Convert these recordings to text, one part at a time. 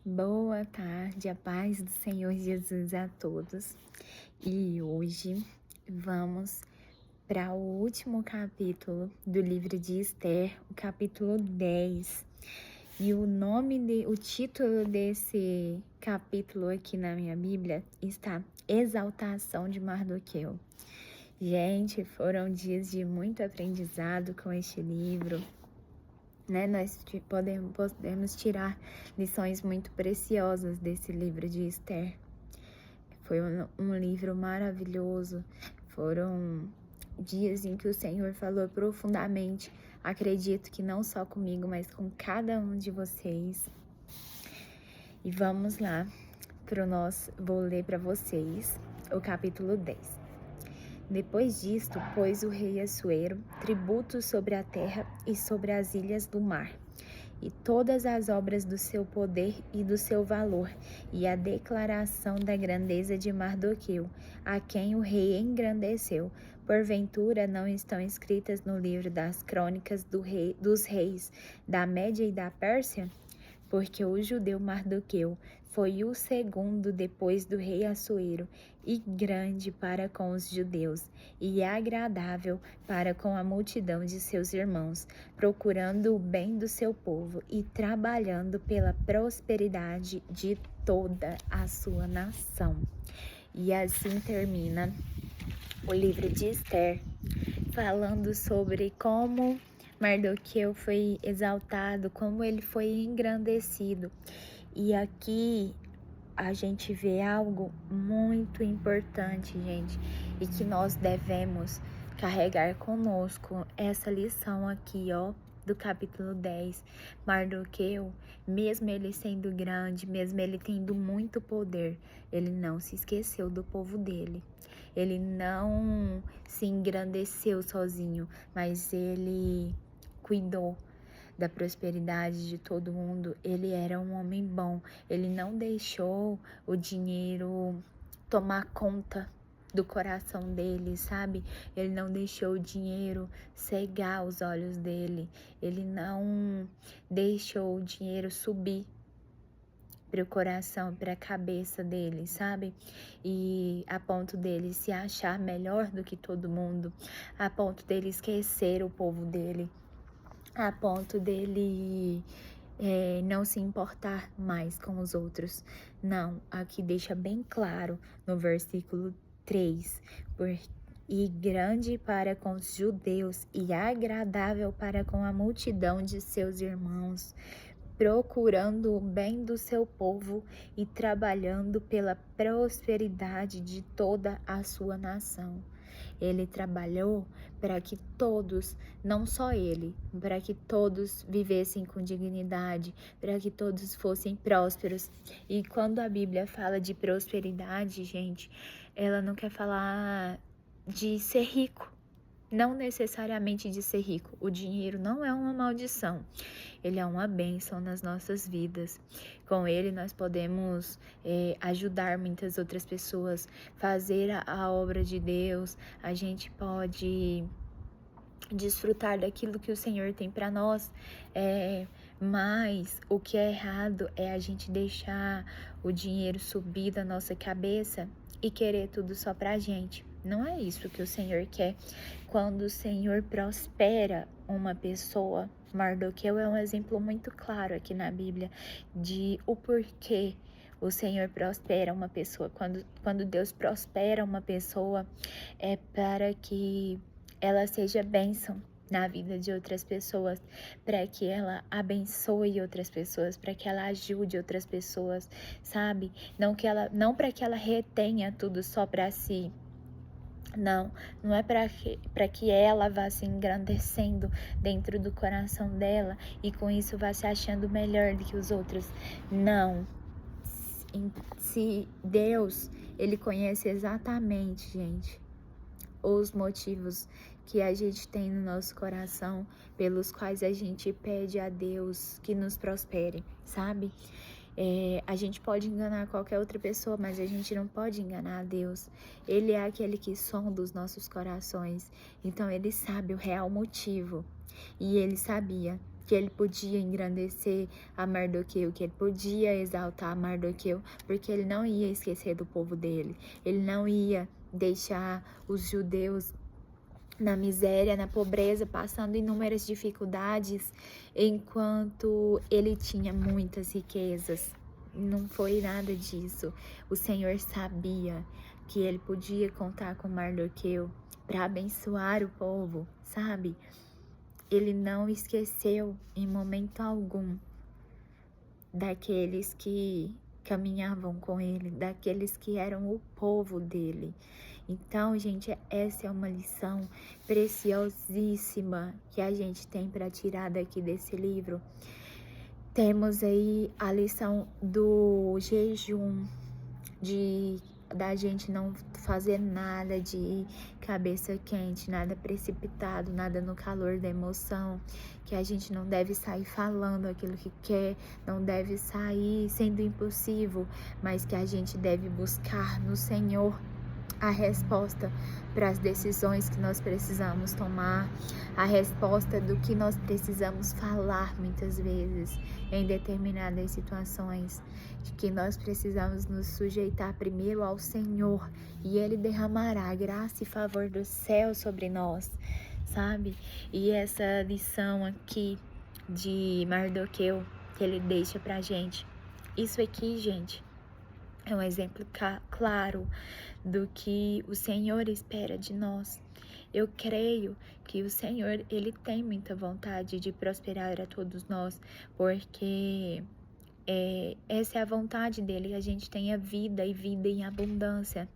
Boa tarde, a paz do Senhor Jesus a todos. E hoje vamos para o último capítulo do livro de Esther, o capítulo 10. E o título desse capítulo aqui na minha Bíblia está Exaltação de Mardoqueu. Gente, foram dias de muito aprendizado com este livro. Nós podemos tirar lições muito preciosas desse livro de Esther. Foi um livro maravilhoso, foram dias em que o Senhor falou profundamente, acredito que não só comigo, mas com cada um de vocês. E vamos lá, vou ler para vocês o capítulo 10. Depois disto, pôs o rei Assuero tributos sobre a terra e sobre as ilhas do mar, e todas as obras do seu poder e do seu valor, e a declaração da grandeza de Mardoqueu, a quem o rei engrandeceu. Porventura não estão escritas no livro das crônicas dos reis da Média e da Pérsia? Porque o judeu Mardoqueu foi o segundo depois do rei Assuero, e grande para com os judeus, e agradável para com a multidão de seus irmãos, procurando o bem do seu povo e trabalhando pela prosperidade de toda a sua nação. E assim termina o livro de Esther, falando sobre como Mardoqueu foi exaltado, como ele foi engrandecido. E aqui a gente vê algo muito importante, gente, e que nós devemos carregar conosco essa lição aqui, do capítulo 10. Mardoqueu, mesmo ele sendo grande, mesmo ele tendo muito poder, ele não se esqueceu do povo dele. Ele não se engrandeceu sozinho, mas ele cuidou da prosperidade de todo mundo. Ele era um homem bom, ele não deixou o dinheiro tomar conta do coração dele, sabe? Ele não deixou o dinheiro cegar os olhos dele, ele não deixou o dinheiro subir para o coração, para a cabeça dele, sabe? E a ponto dele se achar melhor do que todo mundo, a ponto dele esquecer o povo dele, a ponto dele não se importar mais com os outros. Não, aqui deixa bem claro no versículo 3, e grande para com os judeus e agradável para com a multidão de seus irmãos, procurando o bem do seu povo e trabalhando pela prosperidade de toda a sua nação. Ele trabalhou para que todos, não só ele, para que todos vivessem com dignidade, para que todos fossem prósperos. E quando a Bíblia fala de prosperidade, gente, ela não quer falar de ser rico. Não necessariamente de ser rico. O dinheiro não é uma maldição. Ele é uma bênção nas nossas vidas. Com ele nós podemos ajudar muitas outras pessoas, fazer a obra de Deus. A gente pode desfrutar daquilo que o Senhor tem para nós. Mas o que é errado é a gente deixar o dinheiro subir da nossa cabeça e querer tudo só pra gente. Não é isso que o Senhor quer. Quando o Senhor prospera uma pessoa, Mardoqueu é um exemplo muito claro aqui na Bíblia de o porquê o Senhor prospera uma pessoa. Quando Deus prospera uma pessoa, é para que ela seja bênção na vida de outras pessoas, para que ela abençoe outras pessoas, para que ela ajude outras pessoas, sabe? Não para que ela retenha tudo só para si. Não é para que ela vá se engrandecendo dentro do coração dela e com isso vá se achando melhor do que os outros. Não. Se Deus, ele conhece exatamente, gente, os motivos que a gente tem no nosso coração, pelos quais a gente pede a Deus que nos prospere, sabe? A gente pode enganar qualquer outra pessoa, mas a gente não pode enganar a Deus. Ele é aquele que sonda os nossos corações, então ele sabe o real motivo. E ele sabia que ele podia engrandecer a Mardoqueu, que ele podia exaltar a Mardoqueu, porque ele não ia esquecer do povo dele, ele não ia deixar os judeus na miséria, na pobreza, passando inúmeras dificuldades, enquanto ele tinha muitas riquezas. Não foi nada disso. O Senhor sabia que ele podia contar com Mardoqueu para abençoar o povo, sabe? Ele não esqueceu em momento algum daqueles que caminhavam com ele, daqueles que eram o povo dele. Então, gente, essa é uma lição preciosíssima que a gente tem para tirar daqui desse livro. Temos aí a lição do jejum, da gente não fazer nada de cabeça quente, nada precipitado, nada no calor da emoção, que a gente não deve sair falando aquilo que quer, não deve sair sendo impulsivo, mas que a gente deve buscar no Senhor a resposta para as decisões que nós precisamos tomar, a resposta do que nós precisamos falar muitas vezes em determinadas situações, de que nós precisamos nos sujeitar primeiro ao Senhor e Ele derramará graça e favor do céu sobre nós, sabe? E essa lição aqui de Mardoqueu que ele deixa pra gente, isso aqui, gente, é um exemplo claro do que o Senhor espera de nós. Eu creio que o Senhor, Ele tem muita vontade de prosperar a todos nós, porque essa é a vontade dEle, que a gente tenha vida e vida em abundância.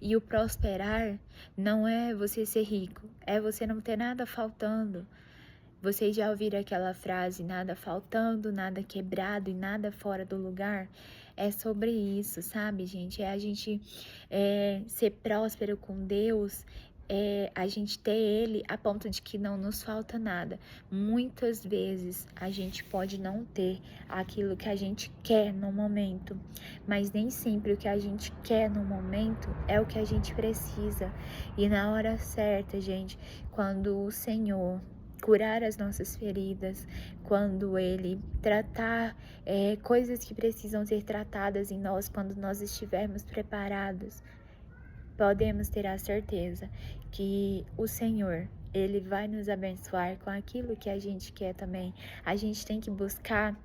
E o prosperar não é você ser rico, é você não ter nada faltando. Vocês já ouviram aquela frase, nada faltando, nada quebrado e nada fora do lugar? É sobre isso, sabe, gente? É a gente ser próspero com Deus, a gente ter Ele a ponto de que não nos falta nada. Muitas vezes a gente pode não ter aquilo que a gente quer no momento, mas nem sempre o que a gente quer no momento é o que a gente precisa. E na hora certa, gente, quando o Senhor curar as nossas feridas, quando Ele tratar coisas que precisam ser tratadas em nós, quando nós estivermos preparados, podemos ter a certeza que o Senhor, Ele vai nos abençoar com aquilo que a gente quer também. A gente tem que buscar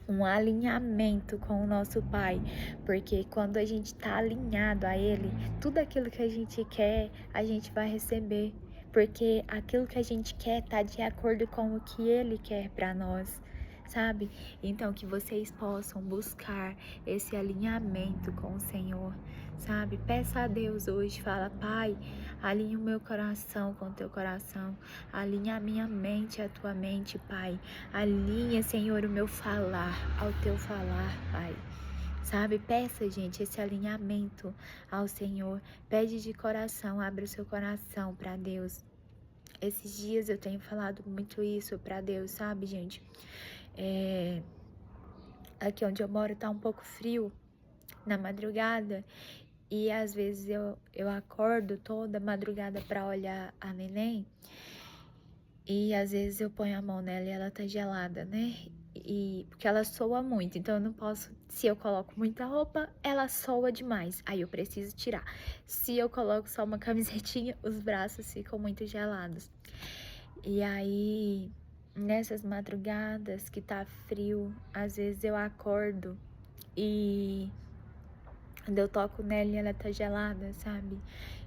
um alinhamento com o nosso Pai, porque quando a gente está alinhado a Ele, tudo aquilo que a gente quer, a gente vai receber, porque aquilo que a gente quer está de acordo com o que Ele quer para nós, sabe? Então, que vocês possam buscar esse alinhamento com o Senhor, sabe? Peça a Deus hoje, fala: Pai, alinha o meu coração com o teu coração, alinha a minha mente à tua mente, Pai. Alinha, Senhor, o meu falar ao teu falar, Pai. Sabe, peça, gente, esse alinhamento ao Senhor. Pede de coração, abre o seu coração para Deus. Esses dias eu tenho falado muito isso para Deus, sabe, gente? Aqui onde eu moro tá um pouco frio na madrugada e às vezes eu acordo toda madrugada para olhar a neném e às vezes eu ponho a mão nela e ela tá gelada, né? Porque ela soa muito, então eu não posso, se eu coloco muita roupa, ela soa demais, aí eu preciso tirar. Se eu coloco só uma camisetinha, os braços ficam muito gelados. E aí, nessas madrugadas que tá frio, às vezes eu acordo e quando eu toco nela e ela tá gelada, sabe?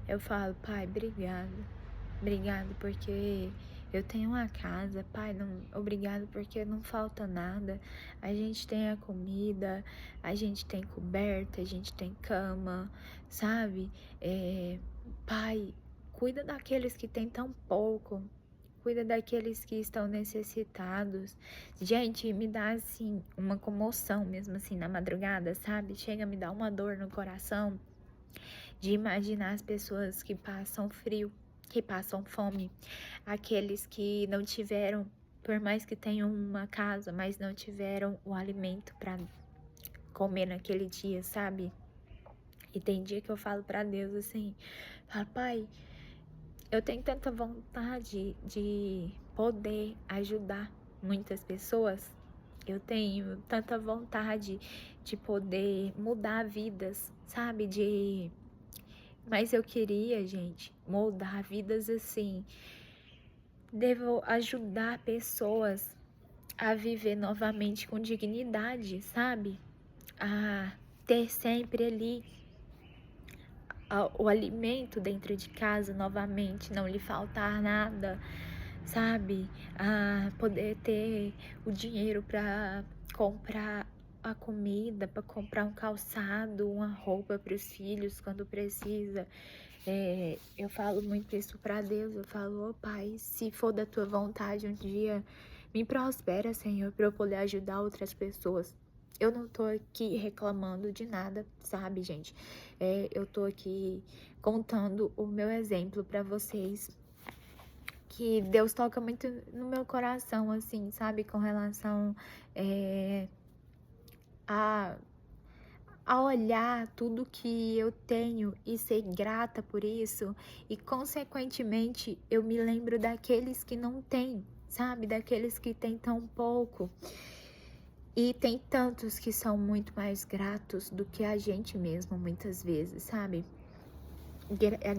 Eu falo: Pai, obrigado porque eu tenho uma casa, Pai, obrigado porque não falta nada. A gente tem a comida, a gente tem coberta, a gente tem cama, sabe? Pai, cuida daqueles que têm tão pouco, cuida daqueles que estão necessitados. Gente, me dá assim uma comoção mesmo assim na madrugada, sabe? Chega a me dar uma dor no coração de imaginar as pessoas que passam frio, que passam fome, aqueles que não tiveram, por mais que tenham uma casa, mas não tiveram o alimento para comer naquele dia, sabe? E tem dia que eu falo para Deus assim, falo: Pai, eu tenho tanta vontade de poder ajudar muitas pessoas. Eu tenho tanta vontade de poder mudar vidas, sabe? Mas eu queria, gente, moldar vidas assim. Devo ajudar pessoas a viver novamente com dignidade, sabe? A ter sempre ali o alimento dentro de casa novamente, não lhe faltar nada, sabe? A poder ter o dinheiro para comprar a comida, para comprar um calçado, uma roupa para os filhos quando precisa. Eu falo muito isso para Deus, eu falo, ô Pai, se for da tua vontade um dia, me prospera, Senhor, para eu poder ajudar outras pessoas. Eu não tô aqui reclamando de nada, sabe, gente? Eu tô aqui contando o meu exemplo para vocês, que Deus toca muito no meu coração, assim, sabe? Com relação a olhar tudo que eu tenho e ser grata por isso, e consequentemente eu me lembro daqueles que não têm, sabe? Daqueles que têm tão pouco. E tem tantos que são muito mais gratos do que a gente mesmo, muitas vezes, sabe?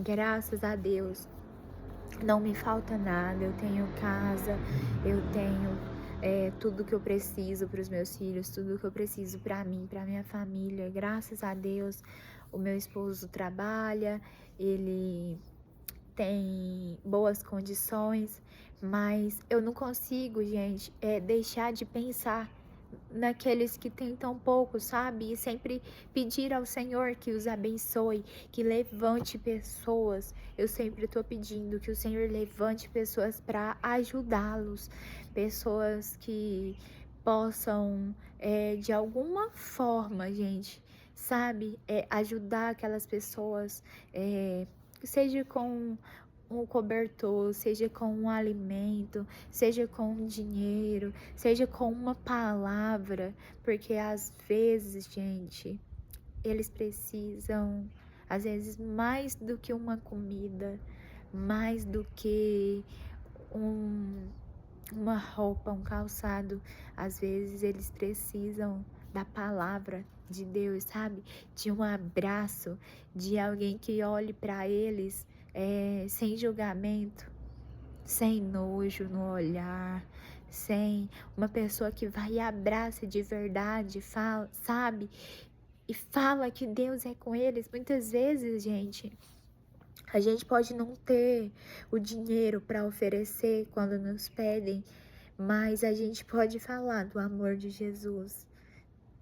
Graças a Deus, não me falta nada. Eu tenho casa, eu tenho tudo que eu preciso para os meus filhos, tudo que eu preciso para mim, para minha família. Graças a Deus, o meu esposo trabalha, ele tem boas condições, mas eu não consigo, gente, deixar de pensar naqueles que têm tão pouco, sabe? E sempre pedir ao Senhor que os abençoe, que levante pessoas. Eu sempre estou pedindo que o Senhor levante pessoas para ajudá-los, pessoas que possam, de alguma forma, gente, sabe, ajudar aquelas pessoas, seja com um cobertor, seja com um alimento, seja com um dinheiro, seja com uma palavra, porque às vezes, gente, eles precisam, às vezes, mais do que uma comida, mais do que uma roupa, um calçado. Às vezes eles precisam da palavra de Deus, sabe? De um abraço, de alguém que olhe para eles sem julgamento, sem nojo no olhar, sem uma pessoa que vai e abraça de verdade, fala, sabe? E fala que Deus é com eles. Muitas vezes, gente, a gente pode não ter o dinheiro para oferecer quando nos pedem, mas a gente pode falar do amor de Jesus,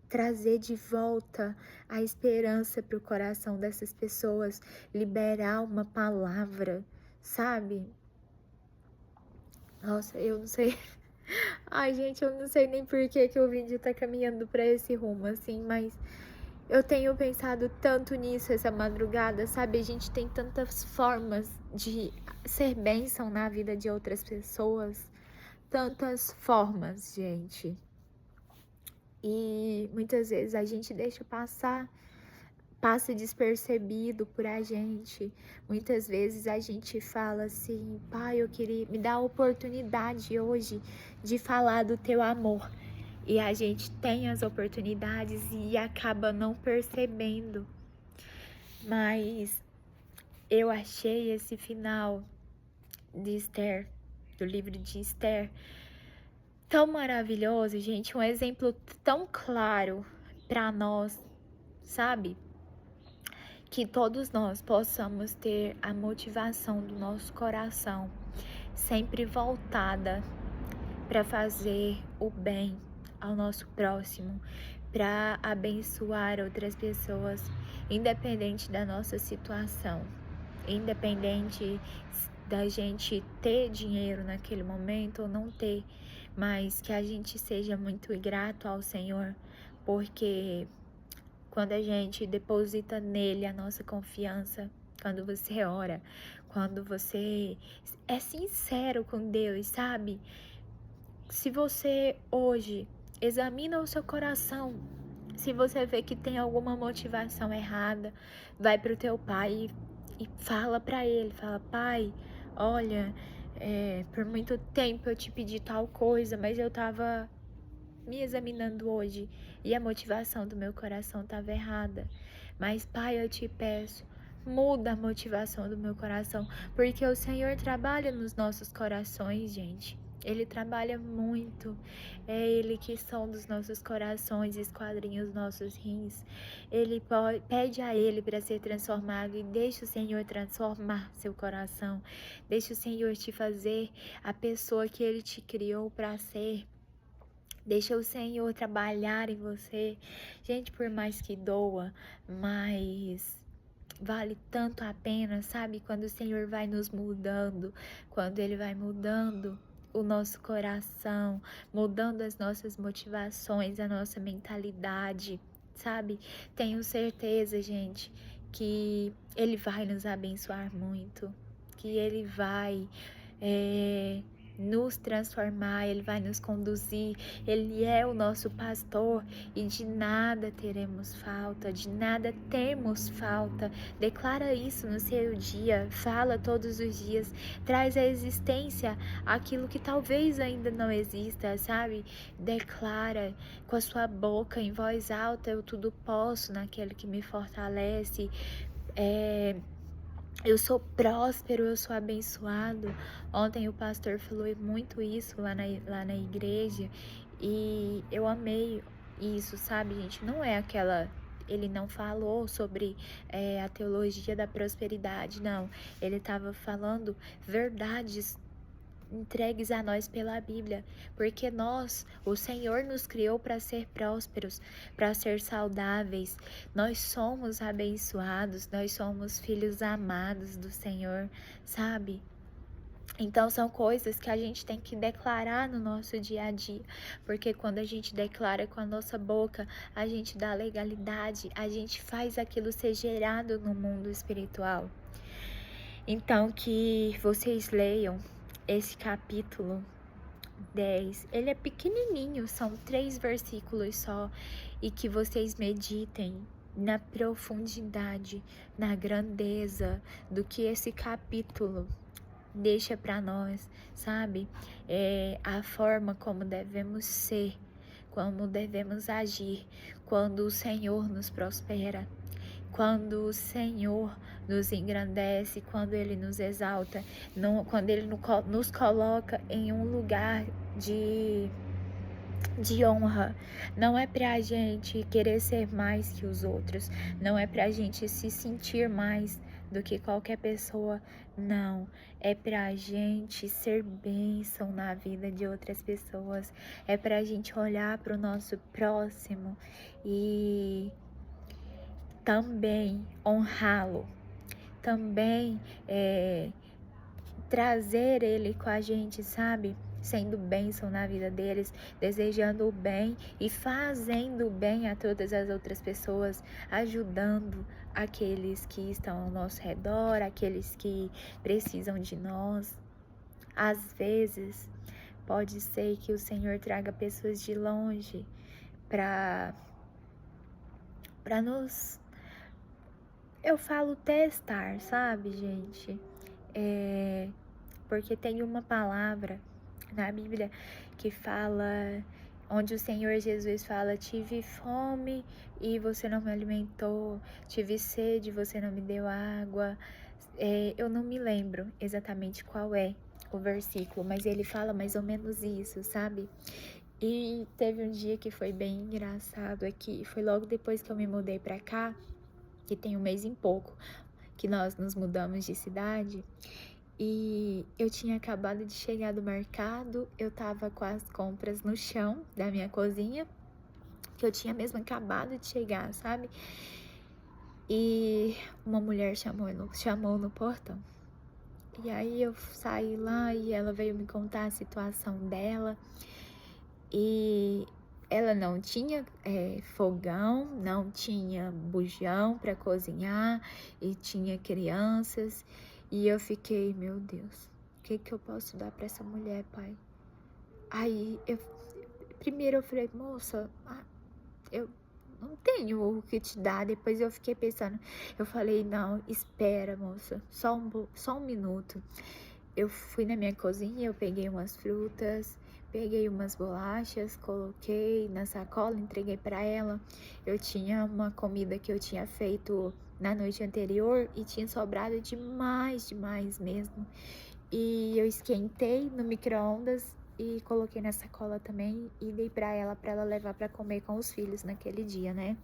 trazer de volta a esperança para o coração dessas pessoas, liberar uma palavra, sabe? Nossa, eu não sei. Ai, gente, eu não sei nem por que o vídeo tá caminhando para esse rumo, assim, mas eu tenho pensado tanto nisso essa madrugada, sabe? A gente tem tantas formas de ser bênção na vida de outras pessoas. Tantas formas, gente. E muitas vezes a gente deixa passar, passa despercebido por a gente. Muitas vezes a gente fala assim, Pai, eu queria me dar a oportunidade hoje de falar do teu amor. E a gente tem as oportunidades e acaba não percebendo. Mas eu achei esse final de Esther, do livro de Esther, tão maravilhoso, gente, um exemplo tão claro para nós, sabe? Que todos nós possamos ter a motivação do nosso coração sempre voltada para fazer o bem ao nosso próximo, para abençoar outras pessoas, independente da nossa situação, independente da gente ter dinheiro naquele momento ou não ter, mas que a gente seja muito grato ao Senhor, porque quando a gente deposita nele a nossa confiança, quando você ora, quando você é sincero com Deus, sabe? Se você hoje examina o seu coração, se você vê que tem alguma motivação errada, vai pro teu pai e fala para ele, fala, Pai, olha, por muito tempo eu te pedi tal coisa, mas eu tava me examinando hoje e a motivação do meu coração estava errada. Mas, Pai, eu te peço, muda a motivação do meu coração, porque o Senhor trabalha nos nossos corações, gente. Ele trabalha muito. É Ele que sonda os nossos corações, esquadrinha os nossos rins. Pede a Ele para ser transformado e deixa o Senhor transformar seu coração. Deixa o Senhor te fazer a pessoa que Ele te criou para ser. Deixa o Senhor trabalhar em você. Gente, por mais que doa, mas vale tanto a pena, sabe? Quando o Senhor vai nos mudando, quando Ele vai mudando o nosso coração, mudando as nossas motivações, a nossa mentalidade, sabe? Tenho certeza, gente, que Ele vai nos abençoar muito, que Ele vai nos transformar, Ele vai nos conduzir, Ele é o nosso pastor e de nada teremos falta, de nada temos falta. Declara isso no seu dia, fala todos os dias, traz à existência aquilo que talvez ainda não exista, sabe? Declara com a sua boca em voz alta: eu tudo posso naquele que me fortalece. Eu sou próspero, eu sou abençoado. Ontem o pastor falou muito isso lá na igreja e eu amei isso, sabe, gente? Não é aquela... Ele não falou sobre a teologia da prosperidade, não. Ele estava falando verdades entregues a nós pela Bíblia, porque o Senhor nos criou para ser prósperos, para ser saudáveis. Nós somos abençoados, nós somos filhos amados do Senhor, sabe? Então são coisas que a gente tem que declarar no nosso dia a dia, porque quando a gente declara com a nossa boca, a gente dá legalidade, a gente faz aquilo ser gerado no mundo espiritual. Então que vocês leiam esse capítulo 10, ele é pequenininho, são 3 versículos só, e que vocês meditem na profundidade, na grandeza do que esse capítulo deixa para nós, sabe? A forma como devemos ser, como devemos agir quando o Senhor nos prospera, quando o Senhor nos engrandece, quando Ele nos exalta, quando Ele nos coloca em um lugar de honra. Não é pra gente querer ser mais que os outros, não é pra gente se sentir mais do que qualquer pessoa, não. É pra gente ser bênção na vida de outras pessoas, é pra gente olhar pro nosso próximo e também honrá-lo, também trazer ele com a gente, sabe? Sendo bênção na vida deles, desejando o bem e fazendo o bem a todas as outras pessoas, ajudando aqueles que estão ao nosso redor, aqueles que precisam de nós. Às vezes, pode ser que o Senhor traga pessoas de longe para nos... Eu falo testar, sabe, gente? Porque tem uma palavra na Bíblia que fala, onde o Senhor Jesus fala: tive fome e você não me alimentou, tive sede e você não me deu água. Eu não me lembro exatamente qual é o versículo, mas ele fala mais ou menos isso, sabe? E teve um dia que foi bem engraçado aqui, foi logo depois que eu me mudei pra cá, que tem 1 mês e pouco que nós nos mudamos de cidade. E eu tinha acabado de chegar do mercado, eu tava com as compras no chão da minha cozinha, que eu tinha mesmo acabado de chegar, sabe? E uma mulher chamou no portão. E aí eu saí lá e ela veio me contar a situação dela. E ela não tinha fogão, não tinha bujão para cozinhar e tinha crianças. E eu fiquei, meu Deus, o que eu posso dar para essa mulher, pai? Aí, primeiro eu falei: moça, eu não tenho o que te dar. Depois eu fiquei pensando, eu falei: não, espera, moça, só um minuto. eu fui na minha cozinha, eu peguei umas frutas, peguei umas bolachas, coloquei na sacola, entreguei para ela. Eu tinha uma comida que eu tinha feito na noite anterior e tinha sobrado demais mesmo. E eu esquentei no micro-ondas e coloquei na sacola também e dei para ela levar para comer com os filhos naquele dia, né?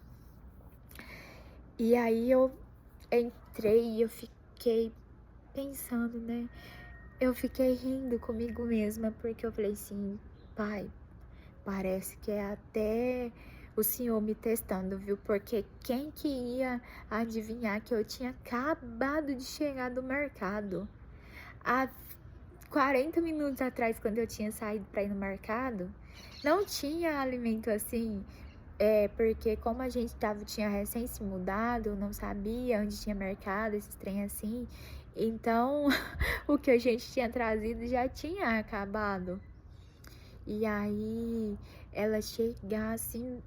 E aí eu entrei e eu fiquei pensando, né? Eu fiquei rindo comigo mesma, porque eu falei assim, pai, parece que é até o senhor me testando, viu? Porque quem que ia adivinhar que eu tinha acabado de chegar do mercado? Há 40 minutos atrás, quando eu tinha saído para ir no mercado, não tinha alimento assim. Porque como a gente tinha recém se mudado, não sabia onde tinha mercado, esses trem assim. Então, o que a gente tinha trazido já tinha acabado. E aí, ela chegar assim,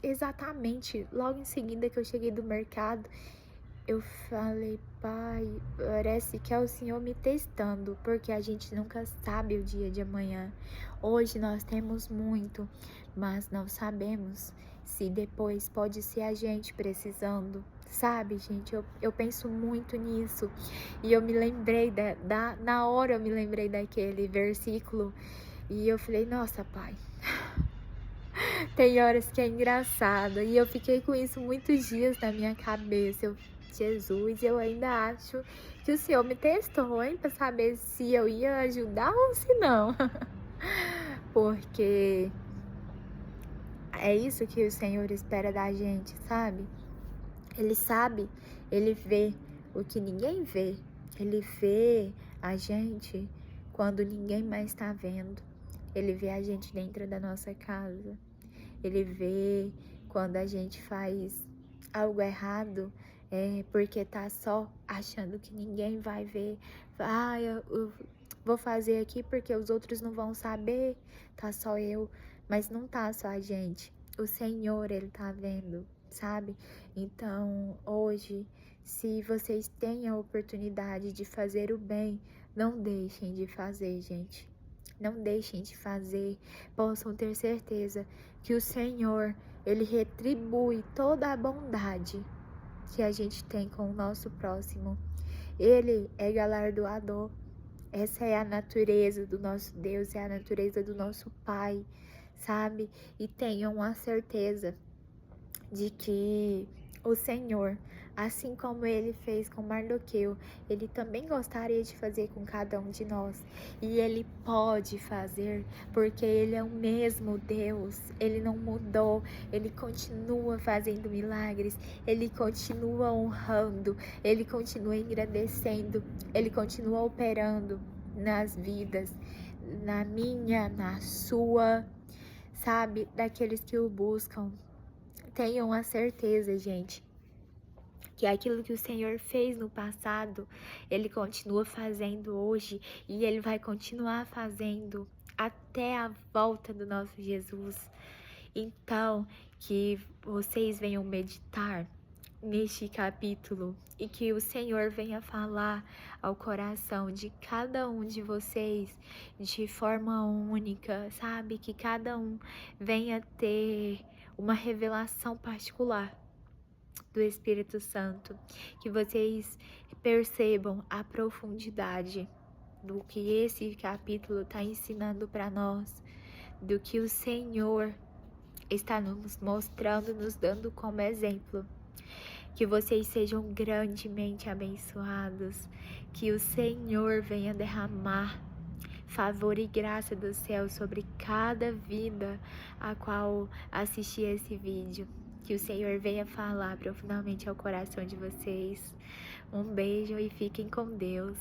exatamente, logo em seguida que eu cheguei do mercado, eu falei, pai, parece que é o Senhor me testando, porque a gente nunca sabe o dia de amanhã. Hoje nós temos muito, mas não sabemos se depois pode ser a gente precisando. Sabe, gente, eu penso muito nisso. E eu me lembrei, na hora eu me lembrei daquele versículo. E eu falei, nossa, pai, tem horas que é engraçado. E eu fiquei com isso muitos dias na minha cabeça. Jesus, eu ainda acho que o Senhor me testou, hein? Pra saber se eu ia ajudar ou se não. Porque é isso que o Senhor espera da gente, sabe? Ele sabe, ele vê o que ninguém vê. Ele vê a gente quando ninguém mais tá vendo. Ele vê a gente dentro da nossa casa. Ele vê quando a gente faz algo errado, porque tá só achando que ninguém vai ver. Ah, eu vou fazer aqui porque os outros não vão saber, tá só eu. Mas não tá só a gente. O Senhor, Ele tá vendo, sabe? Então, hoje, se vocês têm a oportunidade de fazer o bem, não deixem de fazer, gente. Não deixem de fazer, possam ter certeza que o Senhor, Ele retribui toda a bondade que a gente tem com o nosso próximo. Ele é galardoador. Essa é a natureza do nosso Deus, é a natureza do nosso Pai, sabe? E tenham a certeza de que o Senhor, assim como ele fez com Mardoqueu, ele também gostaria de fazer com cada um de nós. E ele pode fazer, porque ele é o mesmo Deus, ele não mudou, ele continua fazendo milagres, ele continua honrando, ele continua engrandecendo, ele continua operando nas vidas, na minha, na sua, sabe, daqueles que o buscam. Tenham a certeza, gente, que aquilo que o Senhor fez no passado, Ele continua fazendo hoje e Ele vai continuar fazendo até a volta do nosso Jesus. Então, que vocês venham meditar neste capítulo e que o Senhor venha falar ao coração de cada um de vocês de forma única, sabe? Que cada um venha ter uma revelação particular do Espírito Santo, que vocês percebam a profundidade do que esse capítulo está ensinando para nós, do que o Senhor está nos mostrando, nos dando como exemplo. Que vocês sejam grandemente abençoados, que o Senhor venha derramar favor e graça do céu sobre cada vida a qual assistir esse vídeo. Que o Senhor venha falar profundamente ao coração de vocês. Um beijo e fiquem com Deus.